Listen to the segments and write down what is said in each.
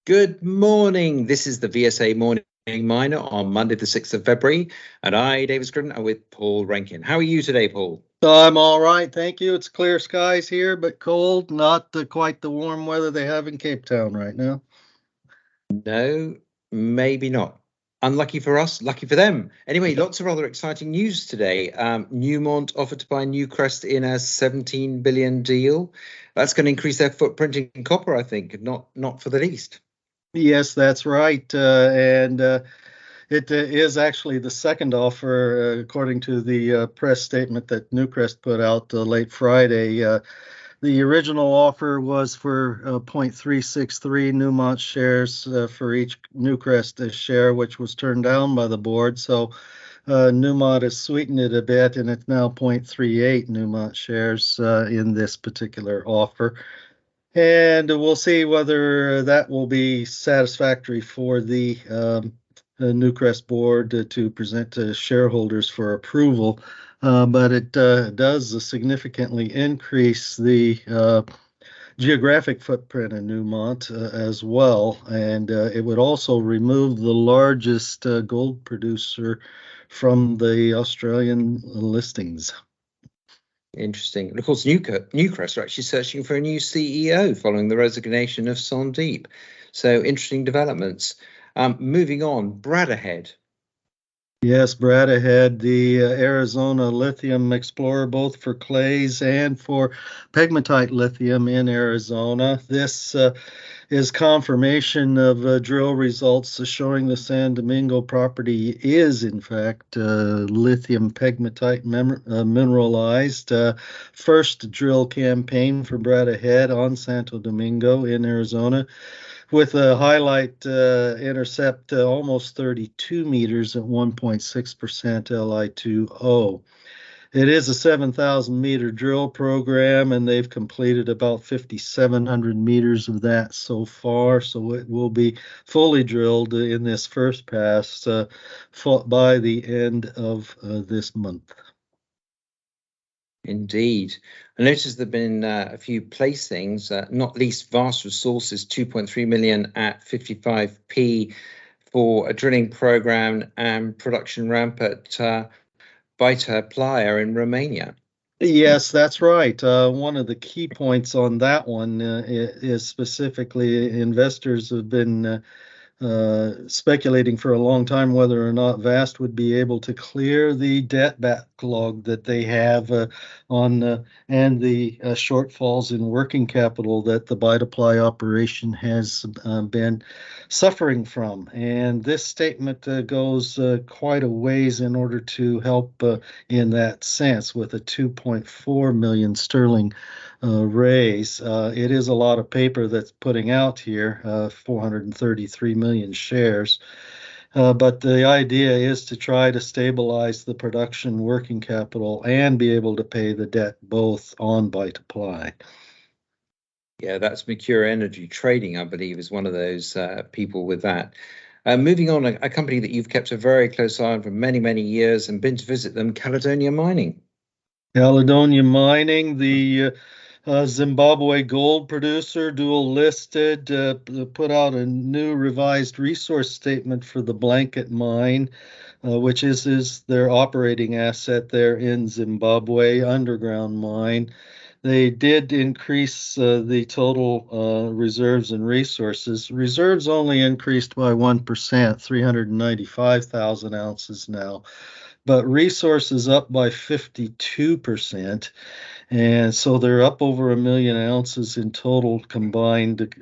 Good morning. This is the VSA Morning Miner on Monday, the 6th of February. And I, David Scriven, are with Paul Rankin. How are you today, Paul? I'm all right, thank you. It's clear skies here, but cold, not quite the warm weather they have in Cape Town right now. No, maybe not. Unlucky for us, lucky for them. Anyway, lots of rather exciting news today. Newmont offered to buy Newcrest in a 17 billion deal. That's going to increase their footprint in copper, I think, not for the least. Yes, that's right. It is actually the second offer, according to the press statement that Newcrest put out late Friday. The original offer was for 0.363 Newmont shares for each Newcrest share, which was turned down by the board. So Newmont has sweetened it a bit, and it's now 0.38 Newmont shares in this particular offer. And we'll see whether that will be satisfactory for the Newcrest board to present to shareholders for approval. But it does significantly increase the geographic footprint in Newmont as well. And it would also remove the largest gold producer from the Australian listings. Interesting. And of course, Newcrest are actually searching for a new CEO following the resignation of Sandeep. So interesting developments. Moving on, Brad ahead. Yes, Brad ahead, the Arizona Lithium Explorer, both for clays and for pegmatite lithium in Arizona. This is confirmation of drill results showing the San Domingo property is, in fact, lithium pegmatite mineralized. First drill campaign for Brad ahead on Santo Domingo in Arizona, with a highlight intercept almost 32 meters at 1.6% Li2O. It is a 7,000 meter drill program, and they've completed about 5,700 meters of that so far. So it will be fully drilled in this first pass by the end of this month. Indeed. I noticed there have been a few placings, not least Vast Resources, 2.3 million at 55p for a drilling program and production ramp at Vita Playa in Romania. Yes, that's right. One of the key points on that one is specifically investors have been speculating for a long time whether or not Vast would be able to clear the debt backlog that they have and the shortfalls in working capital that the Butterfly operation has been suffering from. And this statement goes quite a ways in order to help in that sense with a 2.4 million sterling raise. It is a lot of paper that's putting out here, 433 million shares. But the idea is to try to stabilize the production working capital and be able to pay the debt both on Byte Apply. Yeah, that's Mercure Energy Trading, I believe, is one of those people with that. Moving on, a company that you've kept a very close eye on for many, many years and been to visit them, Caledonia Mining. Caledonia Mining, the Zimbabwe gold producer, dual listed, put out a new revised resource statement for the Blanket mine, which is their operating asset there in Zimbabwe, underground mine. They did increase the total reserves and resources. Reserves only increased by 1%, 395,000 ounces now, but resources up by 52%. And so they're up over 1 million ounces in total combined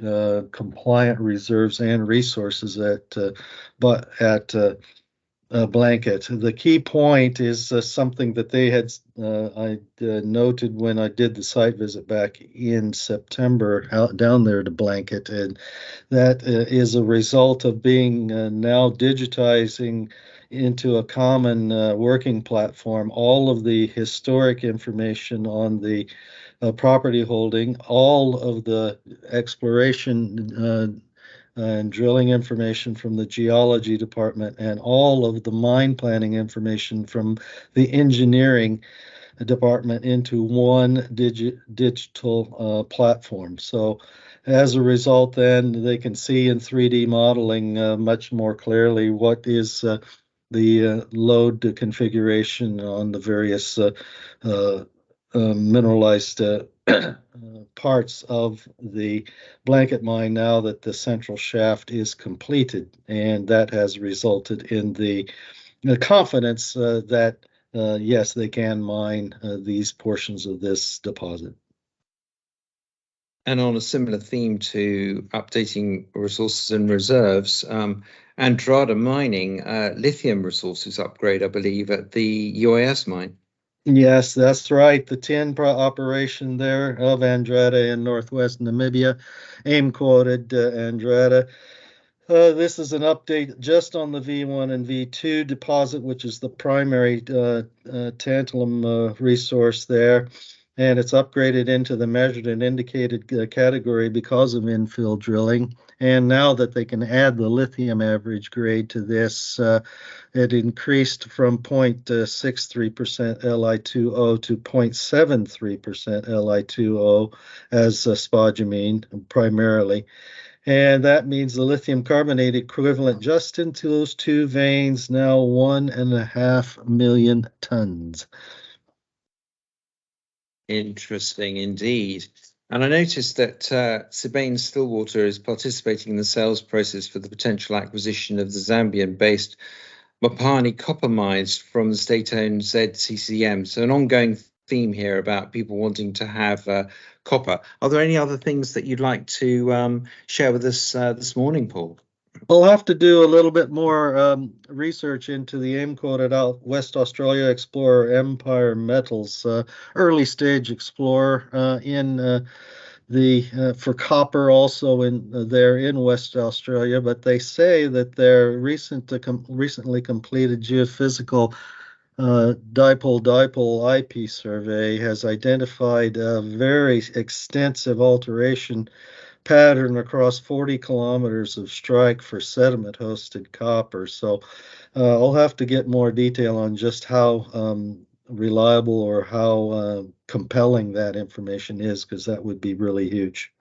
compliant reserves and resources at Blanket. The key point is something that they had I noted when I did the site visit back in September out down there to Blanket, and that is a result of being now digitizing into a common working platform all of the historic information on the property holding, all of the exploration and drilling information from the geology department, and all of the mine planning information from the engineering department into one digital platform. So as a result, then they can see in 3D modeling much more clearly what is the load configuration on the various mineralized parts of the blanket mine now that the central shaft is completed. And that has resulted in the confidence that, yes, they can mine these portions of this deposit. And on a similar theme to updating resources and reserves, Andrada Mining lithium resources upgrade, I believe, at the UAS mine. Yes, that's right. The tin operation there of Andrada in northwest Namibia, AIM quoted Andrada. This is an update just on the V1 and V2 deposit, which is the primary tantalum resource there. And it's upgraded into the measured and indicated category because of infill drilling. And now that they can add the lithium average grade to this, it increased from 0.63% Li2O to 0.73% Li2O as spodumene primarily. And that means the lithium carbonate equivalent just into those two veins now 1.5 million tons. Interesting indeed. And I noticed that Sibanye-Stillwater is participating in the sales process for the potential acquisition of the Zambian-based Mopani copper mines from the state-owned ZCCM. So an ongoing theme here about people wanting to have copper. Are there any other things that you'd like to share with us this morning, Paul? We'll have to do a little bit more research into the AIM quoted out West Australia explorer Empire Metals, early stage explorer in the for copper also in there in West Australia, but they say that their recently completed geophysical dipole IP survey has identified a very extensive alteration pattern across 40 kilometers of strike for sediment hosted copper. So I'll have to get more detail on just how reliable or how compelling that information is, because that would be really huge.